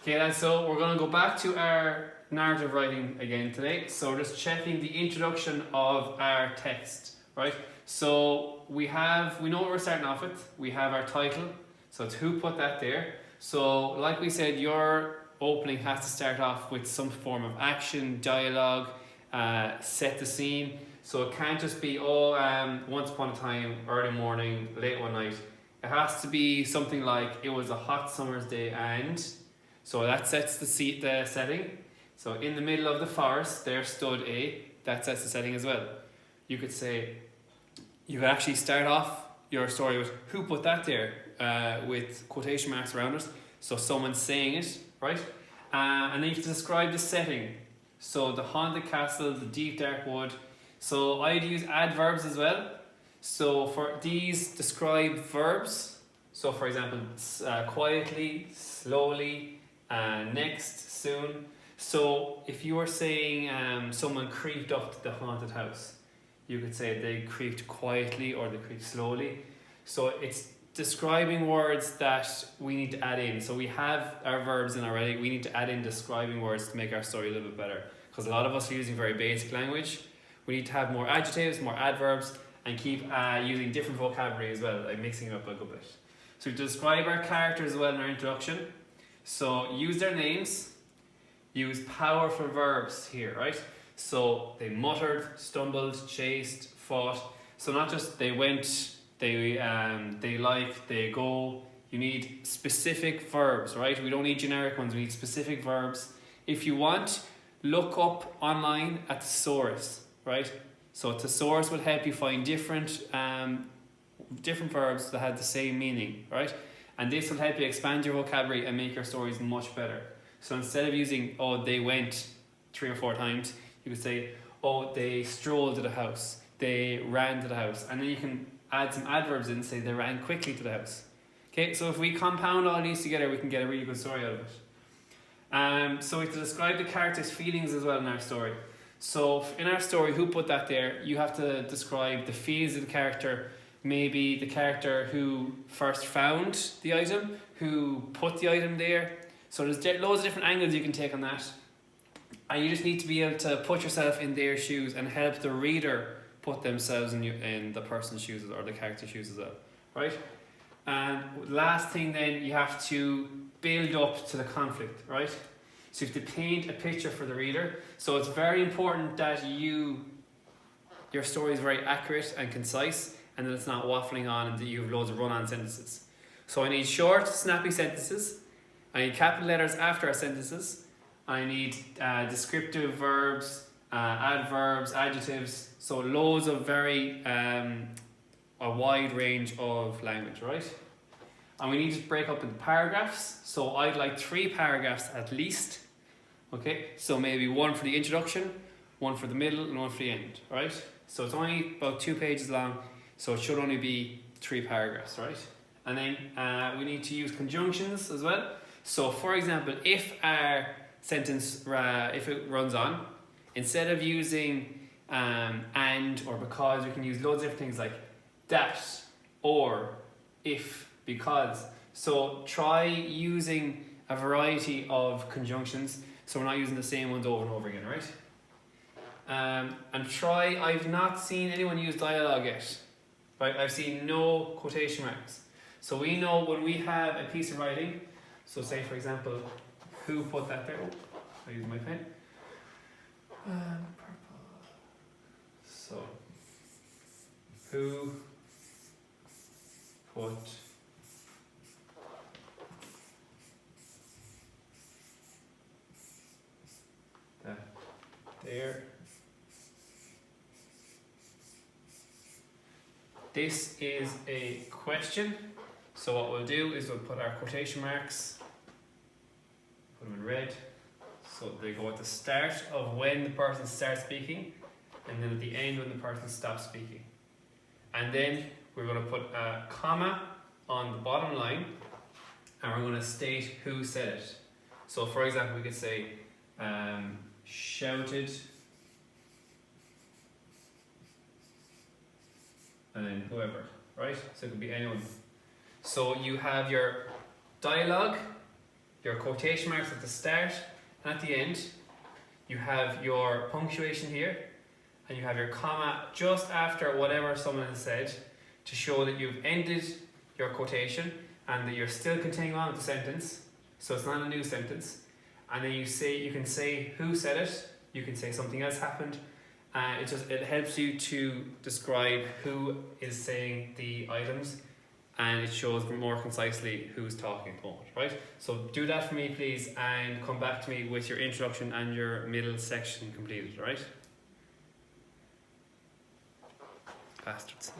Okay, lads, so we're going to go back to our narrative writing again today. So we're just checking the introduction of our text, right? So we know what we're starting off with. We have our title. So it's who put that there. So like we said, your opening has to start off with some form of action, dialogue, set the scene. So it can't just be, once upon a time, early morning, late one night. It has to be something like, it was a hot summer's day and... So that sets the setting. So in the middle of the forest, there stood a... That sets the setting as well. You could actually start off your story with who put that there, with quotation marks around it. So someone's saying it, right? And then you have to describe the setting. So the haunted castle, the deep dark wood. So I'd use adverbs as well. So for these describe verbs. So for example, quietly, slowly, next, soon. So if you were saying someone creeped up to the haunted house, you could say they creeped quietly or they creeped slowly. So it's describing words that we need to add in. So we have our verbs in already. We need to add in describing words to make our story a little bit better. Because a lot of us are using very basic language. We need to have more adjectives, more adverbs, and keep using different vocabulary as well, like mixing it up a good bit. So we describe our characters as well in our introduction. So use their names, use powerful verbs here, right? So they muttered, stumbled, chased, fought. So not just they went, they like, they go. You need specific verbs, right? We don't need generic ones, we need specific verbs. If you want, look up online at the thesaurus, right? So the thesaurus will help you find different verbs that have the same meaning, right? And this will help you expand your vocabulary and make your stories much better. So instead of using, they went 3 or 4 times, you could say, they strolled to the house, they ran to the house. And then you can add some adverbs in and say they ran quickly to the house. Okay, so if we compound all these together, we can get a really good story out of it. So we have to describe the character's feelings as well in our story. So in our story, who put that there? You have to describe the feelings of the character. Maybe the character who first found the item, who put the item there. So there's loads of different angles you can take on that. And you just need to be able to put yourself in their shoes and help the reader put themselves in the person's shoes or the character's shoes as well, right? And last thing then, you have to build up to the conflict, right? So you have to paint a picture for the reader. So it's very important that your story is very accurate and concise, and that it's not waffling on and that you have loads of run-on sentences. So I need short, snappy sentences. I need capital letters after our sentences. I need descriptive verbs, adverbs, adjectives. So loads of a wide range of language, right? And we need to break up into paragraphs. So I'd like 3 paragraphs at least. Okay, so maybe 1 for the introduction, 1 for the middle, and 1 for the end, right? So it's only about 2 pages long. So it should only be 3 paragraphs, right? And then we need to use conjunctions as well. So for example, if our sentence, if it runs on, instead of using and or because, we can use loads of different things like that, or, if, because. So try using a variety of conjunctions so we're not using the same ones over and over again, right? And I've not seen anyone use dialogue yet. Right, I've seen no quotation marks. So we know when we have a piece of writing, so say for example, who put that there? I'll use my pen. Purple. So, who put that there? This is a question, so what we'll do is we'll put our quotation marks, put them in red, so they go at the start of when the person starts speaking, and then at the end when the person stops speaking. And then we're going to put a comma on the bottom line, and we're going to state who said it. So for example, we could say, shouted, and then whoever, right? So it could be anyone. So you have your dialogue, your quotation marks at the start and at the end. You have your punctuation here, and you have your comma just after whatever someone has said to show that you've ended your quotation and that you're still continuing on with the sentence, so it's not a new sentence. And then you can say who said it, you can say something else happened. It helps you to describe who is saying the items, and it shows more concisely who's talking at the moment, right? So do that for me, please, and come back to me with your introduction and your middle section completed, right? Bastards.